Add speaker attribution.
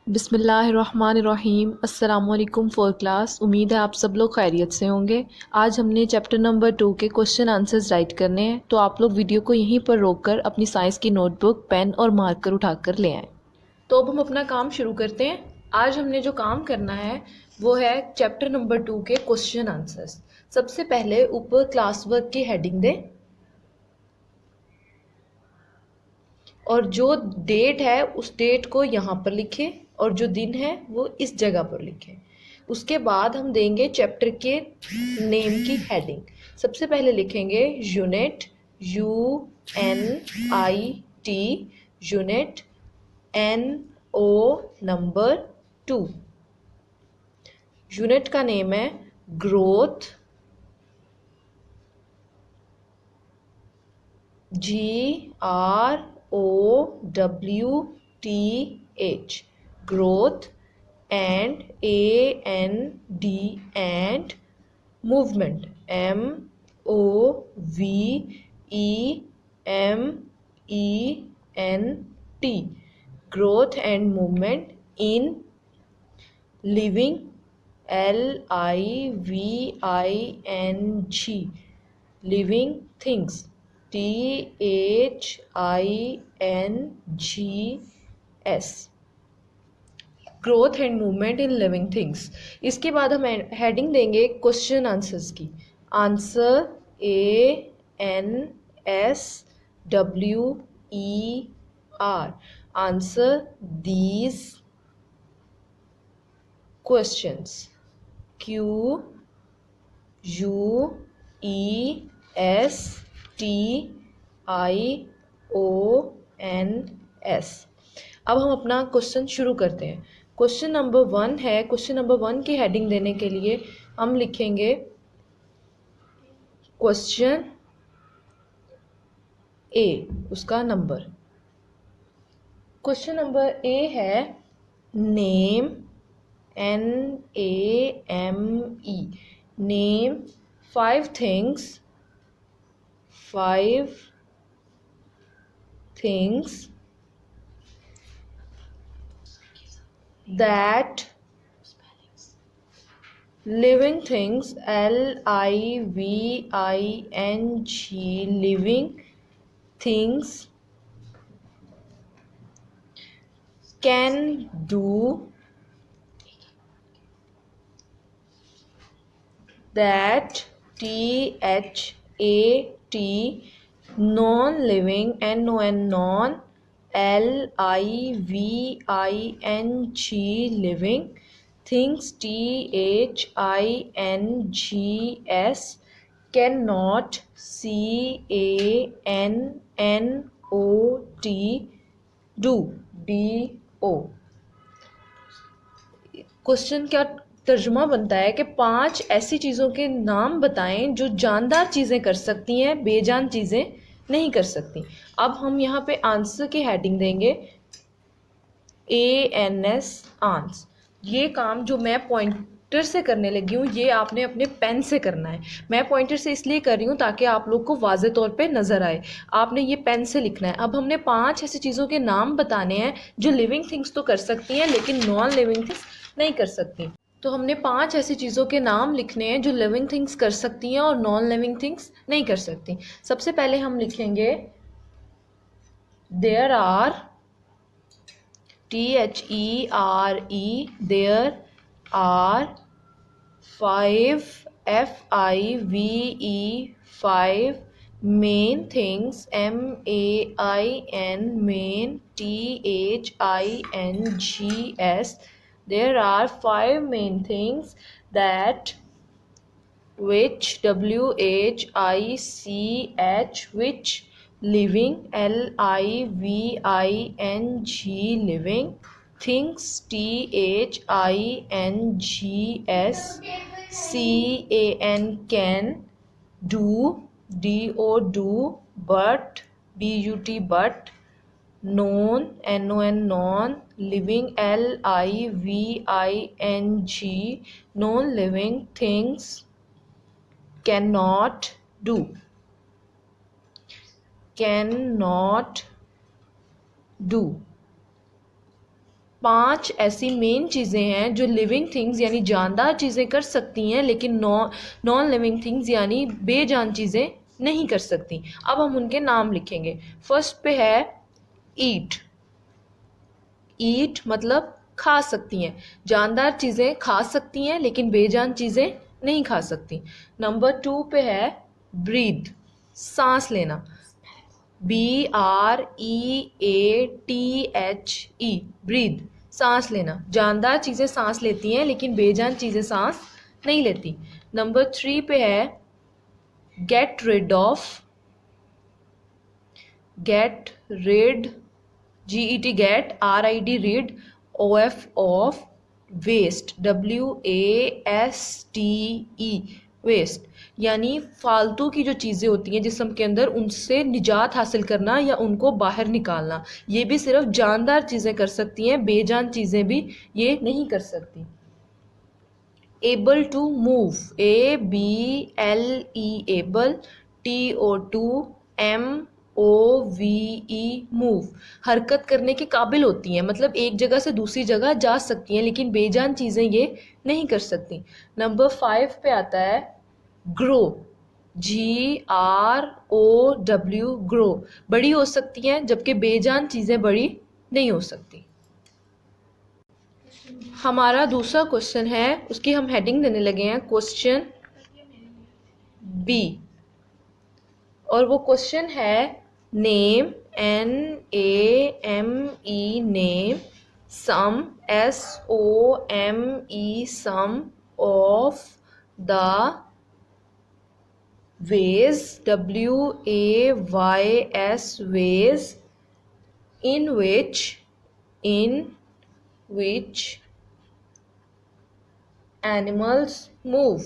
Speaker 1: बिस्मिल्लाहिर्रहमानिर्रहीम। अस्सलामुअलैकुम four class. उम्मीद है आप सब लोग खैरियत से होंगे। आज हमने चैप्टर नंबर 2 के क्वेश्चन आंसर्स राइट करने हैं, तो आप लोग वीडियो को यहीं पर रोककर अपनी साइंस की नोटबुक, पेन और मार्कर उठाकर ले आएँ। तो अब हम अपना काम शुरू करते हैं। आज हमने जो काम करना है वो है चैप्टर नंबर 2 के क्वेश्चन आंसर्स। सबसे पहले ऊपर क्लास वर्क की हेडिंग दें और जो डेट है उस डेट को यहाँ पर लिखें और जो दिन है वो इस जगह पर लिखें। उसके बाद हम देंगे चैप्टर के नेम की हेडिंग। सबसे पहले लिखेंगे unit, UNIT, unit, NO number 2। Unit का नेम है growth, GROWTH, growth, and AND and movement, MOVEMENT, growth and movement in living, LIVING, living things, THINGS, growth and movement in living things. इसके बाद हम heading देंगे question answers की। Answer ANSWER, answer these questions, QUESTIONS। अब हम अपना question शुरू करते हैं। क्वेश्चन नंबर 1 है। क्वेश्चन नंबर 1 की हेडिंग देने के लिए हम लिखेंगे क्वेश्चन ए, उसका नंबर। क्वेश्चन नंबर ए है name, NAME, name 5 things that living things, LIVING, living things can do, that THAT, non-living, non, LIVING, living things, THINGS, cannot, CANNOT, do, DO। Question क्या तर्जुमा बनता है कि 5 ऐसी चीज़ों के नाम बताएं जो जानदार चीज़ें कर सकती हैं, बेजान चीज़ें नहीं कर सकती। अब हम यहाँ पे आंसर की हेडिंग देंगे ANS, आंस। ये काम जो मैं पॉइंटर से करने लगी हूँ ये आपने अपने पेन से करना है। मैं पॉइंटर से इसलिए कर रही हूँ ताकि आप लोग को वाज़े तौर पे नज़र आए। आपने ये पेन से लिखना है। अब हमने 5 ऐसी चीज़ों के नाम बताने हैं जो लिविंग थिंग्स तो कर सकती हैं लेकिन नॉन लिविंग थिंग्स नहीं कर सकती। तो हमने 5 ऐसी चीज़ों के नाम लिखने हैं जो लिविंग थिंग्स कर सकती हैं और नॉन लिविंग थिंग्स नहीं कर सकती। सबसे पहले हम लिखेंगे there are, THERE, there are 5, FIVE, 5 main things, MAIN, main, THINGS, there are 5 main things that, which, WHICH, which, living, LIVING, living things, THINGS, CAN, do, DO, do, but, BUT, but, known, NON, non, living, LIVING, non living things, cannot do, cannot do, 5 ऐसी main चीज़ें हैं जो living things यानी जानदार चीज़ें कर सकती हैं, लेकिन नॉन लिविंग थिंग्स यानी बेजान चीज़ें नहीं कर सकती। अब हम उनके नाम लिखेंगे। फर्स्ट पे है ईट। ईट मतलब खा सकती हैं, जानदार चीज़ें खा सकती हैं लेकिन बेजान चीज़ें नहीं खा सकती। नंबर 2 पे है ब्रीथ, सांस लेना। BREATHE, ब्रीथ, सांस लेना। जानदार चीज़ें सांस लेती हैं लेकिन बेजान चीज़ें सांस नहीं लेती। नंबर 3 पे है get rid of. Get rid, GET get, RID rid, OF of, waste, WASTE waste, यानी फालतू की जो चीज़ें होती हैं जिस्म के अंदर उनसे निजात हासिल करना या उनको बाहर निकालना। ये भी सिर्फ जानदार चीज़ें कर सकती हैं, बेजान चीज़ें भी ये नहीं कर सकती। Able to move, ABLE able, TOMOVE move, हरकत करने के काबिल होती हैं, मतलब एक जगह से दूसरी जगह जा सकती हैं, लेकिन बेजान चीज़ें ये नहीं कर सकती। नंबर 5 पे आता है ग्रो, GROW, ग्रो, बड़ी हो सकती हैं जबकि बेजान चीज़ें बड़ी नहीं हो सकती। हमारा दूसरा क्वेश्चन है, उसकी हम हेडिंग देने लगे हैं क्वेश्चन बी, और वो क्वेश्चन है name, NAME, name, some, SOME, some of the ways, WAYS, ways, in which animals move,